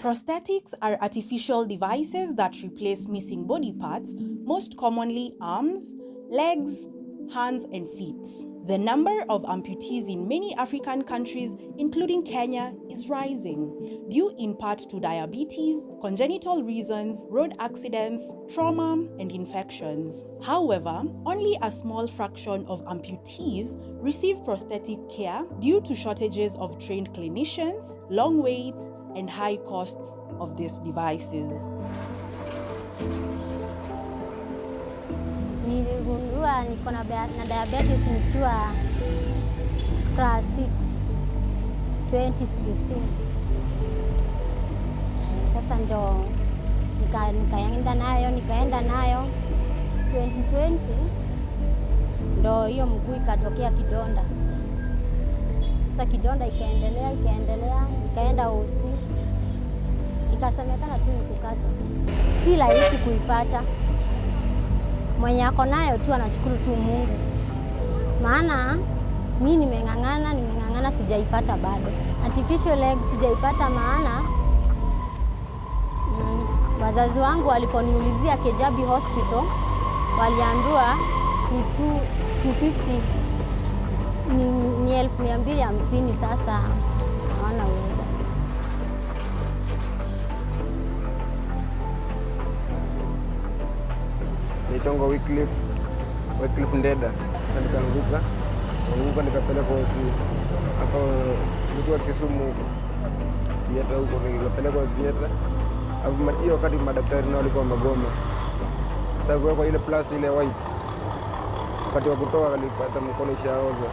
Prosthetics are artificial devices that replace missing body parts, most commonly arms, legs, hands, and feet. The number of amputees in many African countries, including Kenya, is rising, due in part to diabetes, congenital reasons, road accidents, trauma, and infections. However, only a small fraction of amputees receive prosthetic care due to shortages of trained clinicians, long waits, and high costs of these devices. Niligundua niko na diabetes nikiwa class 6 2016. Sasa ndo nikaenda nayo 2020 ndo hiyo mguu ikatokea kidonda. Sasa kidonda ikaendelea ikaenda hosi. Ikasemekana tu nikukata. Si rahisi kuipata. Mwenye ako nayo tu anashukuru tu Mungu. Maana mimi nimeng'ang'ana sijaipata bado. Artificial leg sijaipata maana wazazi wangu waliponiulizia Kejabi Hospital waliambiwa ni 250 ni 1250 sasa hawana uwezo. Nitongo Wycliffe Ndeda. Sasa nikaanguka nikapelekwa hosi. Hapo nilikuwa Kisumu theater huko, nikapelekwa theater. Alafu hiyo wakati madaktari nao walikuwa magoma. Sasa kwa ile plast ile white. Wakati wa kutoa alipata mkono ishaoza.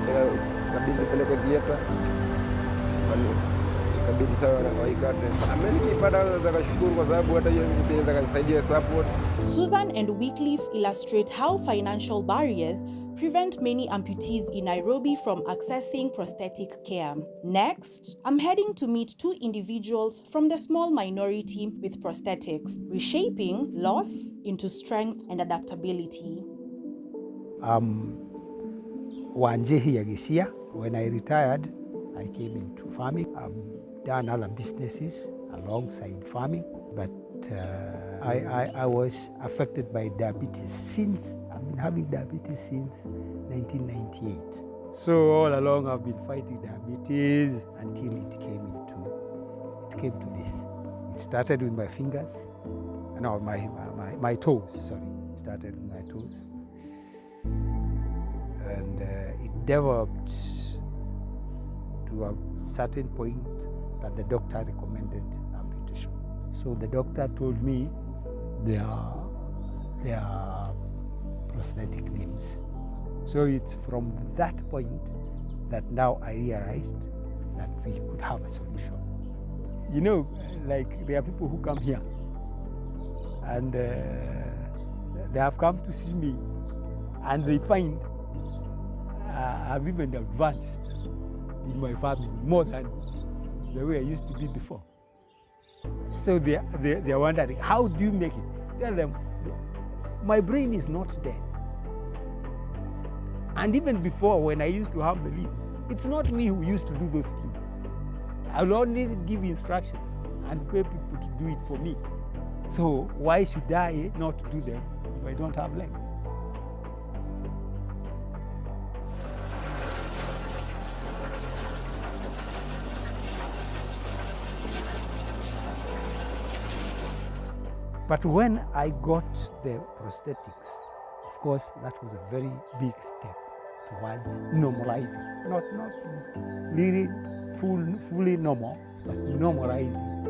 Sasa kabidi nipelekwe theater. Kabidi sawa waikate. Amenikipata zakashukuru kwa sababu hata hiyo inaweza kanisaidia support. Susan and Wycliffe illustrate how financial barriers prevent many amputees in Nairobi from accessing prosthetic care. Next, I'm heading to meet two individuals from the small minority with prosthetics, reshaping loss into strength and adaptability. Wanjehi Yagisia. When I retired, I came into farming. I've done other businesses alongside farming, but I was affected by diabetes I've been having diabetes since 1998. So all along I've been fighting diabetes until it came to this. It started with my fingers, no, my toes, sorry. It started with my toes. And it developed to a certain point that the doctor recommended amputation. So the doctor told me there are prosthetic limbs. So it's from that point that now I realized that we could have a solution. You know, like there are people who come here and they have come to see me and they find I've even advanced in my family more than the way I used to be before. So they're wondering, how do you make it? Tell them, my brain is not dead. And even before, when I used to have the limbs, it's not me who used to do those things. I will only give instructions and pay people to do it for me. So why should I not do them if I don't have legs? But when I got the prosthetics, of course, that was a very big step towards normalizing. Not really fully normal, but normalizing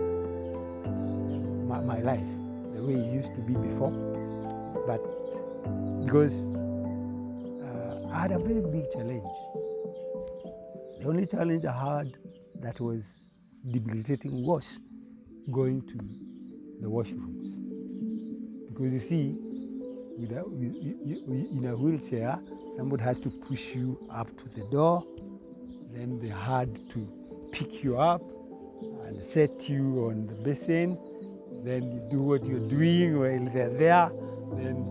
my life the way it used to be before. But because I had a very big challenge. The only challenge I had that was debilitating was going to the washrooms. Because you see, in a wheelchair, somebody has to push you up to the door, then they had to pick you up and set you on the basin, then you do what you're doing while they're there, then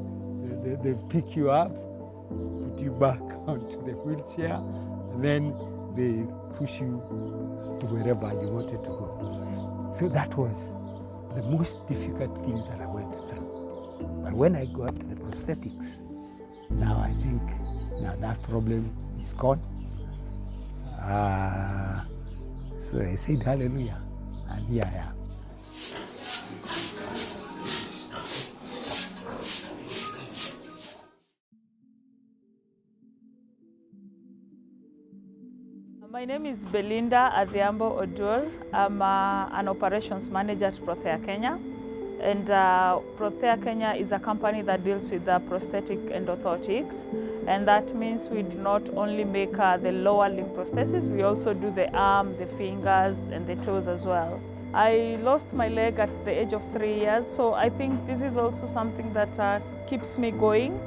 they pick you up, put you back onto the wheelchair, and then they push you to wherever you wanted to go. So that was the most difficult thing that I went through. But when I got the prosthetics, now I think now that problem is gone. So I said hallelujah, and here I am. My name is Belinda Adhiambo Odur. I'm an operations manager at Prosthetic Kenya. And Prosthetic Kenya is a company that deals with the prosthetic and orthotics. And that means we do not only make the lower limb prosthesis, we also do the arm, the fingers, and the toes as well. I lost my leg at the age of 3 years, so I think this is also something that keeps me going.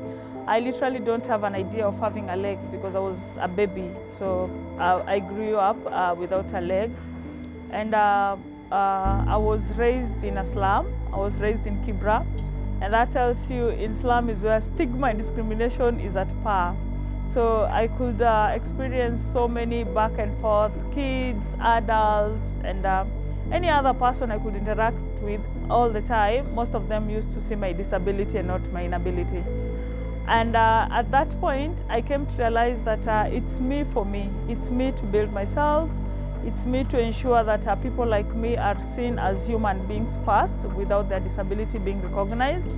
I literally don't have an idea of having a leg because I was a baby. So I grew up without a leg. And I was raised in a slum. I was raised in Kibra. And that tells you in slum is where stigma and discrimination is at par. So I could experience so many back and forth, kids, adults, and any other person I could interact with all the time. Most of them used to see my disability and not my inability. And at that point, I came to realize that it's me for me. It's me to build myself. It's me to ensure that people like me are seen as human beings first without their disability being recognized.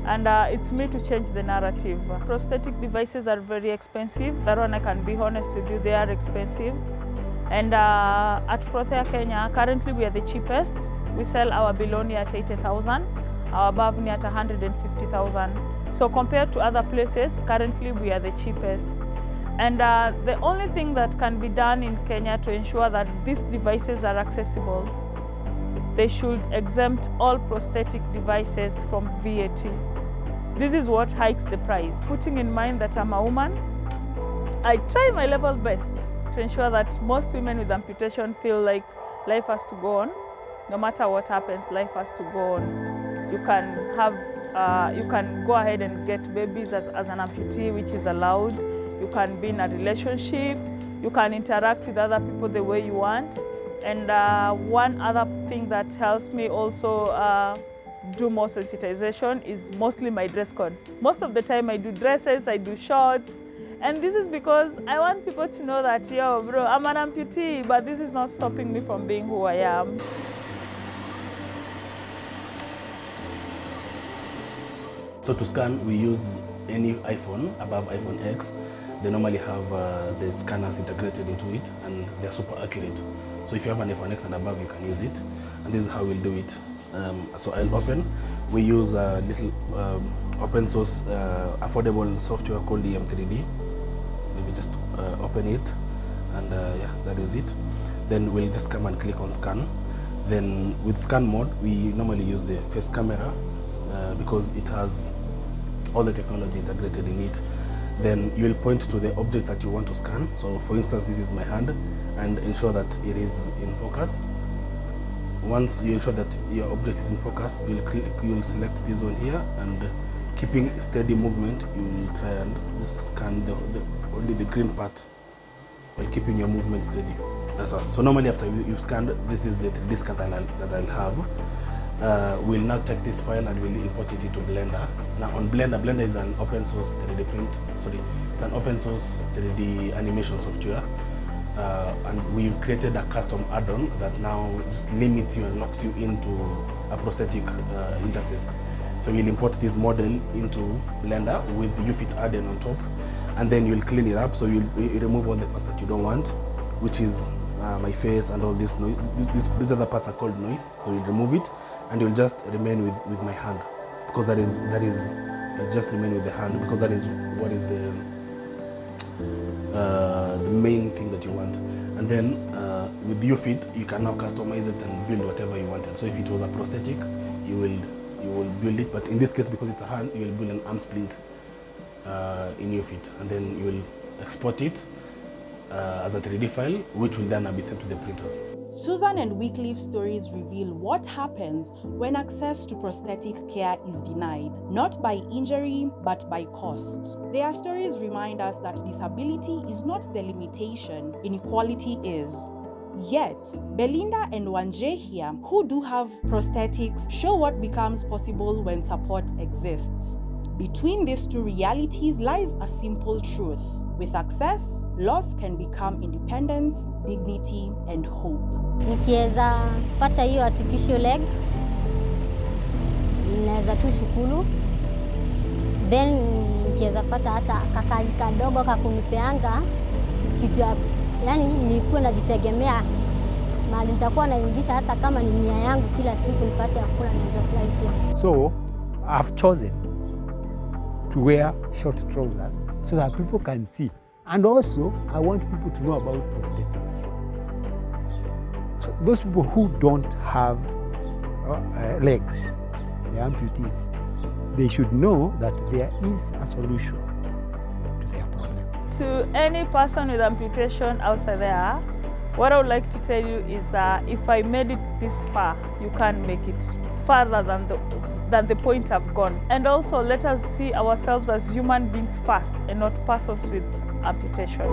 And it's me to change the narrative. Prosthetic devices are very expensive. That one I can be honest with you, they are expensive. And at Prosthetic Kenya, currently we are the cheapest. We sell our below knee at 80,000, our above knee at 150,000. So compared to other places, currently we are the cheapest. And the only thing that can be done in Kenya to ensure that these devices are accessible, they should exempt all prosthetic devices from VAT. This is what hikes the price. Putting in mind that I'm a woman, I try my level best to ensure that most women with amputation feel like life has to go on. No matter what happens, life has to go on. You can go ahead and get babies as an amputee, which is allowed. You can be in a relationship. You can interact with other people the way you want. And one other thing that helps me also do more sensitization is mostly my dress code. Most of the time I do dresses, I do shorts. And this is because I want people to know that, yo, bro, I'm an amputee, but this is not stopping me from being who I am. So to scan, we use any iPhone above iPhone X. They normally have the scanners integrated into it, and they're super accurate. So if you have an iPhone X and above, you can use it. And this is how we'll do it. So I'll open. We use a little open source affordable software called EM3D. Maybe just open it, and yeah, that is it. Then we'll just come and click on scan. Then with scan mode, we normally use the face camera because it has all the technology integrated in it. Then you'll point to the object that you want to scan. So for instance, this is my hand, and ensure that it is in focus. Once you ensure that your object is in focus, you'll select this one here, and keeping steady movement, you will try and just scan only the green part while keeping your movement steady. That's all. So normally after you've scanned, this is the 3D scan that I'll have. We'll now take this file and we'll import it into Blender. Now on Blender is an open source 3D it's an open source 3D animation software. And we've created a custom add-on that now just limits you and locks you into a prosthetic interface. So we'll import this model into Blender with UFit add-in on top, and then you'll clean it up. So you'll remove all the parts that you don't want, which is my face and all this noise. These other parts are called noise. So you'll remove it, and you'll just remain with my hand, because that is just remain with the hand, because that is what is the main thing that you want. And then with UFit, you can now customize it and build whatever you wanted. So if it was a prosthetic, you will build it, but in this case, because it's a hand, you will build an arm splint in UFit, and then you will export it as a 3D file, which will then be sent to the printers. Susan and Wycliffe's stories reveal what happens when access to prosthetic care is denied, not by injury, but by cost. Their stories remind us that disability is not the limitation, inequality is. Yet, Belinda and Wanje here, who do have prosthetics, show what becomes possible when support exists. Between these two realities lies a simple truth. With access, loss can become independence, dignity, and hope. Nikiweza pata hiyo artificial leg, ninaweza tu shukuru. Then nikiweza pata hata kakazi kadogo kakunipeanga kitu ya, yani nilikuwa najitegemea mahali nitakuwa naingisha hata kama ni nia yangu kila siku nipate ya kula naweza kula hivyo. So I've chosen to wear short trousers so that people can see. And also, I want people to know about prosthetics. So those people who don't have legs, the amputees, they should know that there is a solution to their problem. To any person with amputation outside there, what I would like to tell you is if I made it this far, you can make it further than the point I've gone. And also let us see ourselves as human beings first and not persons with amputation.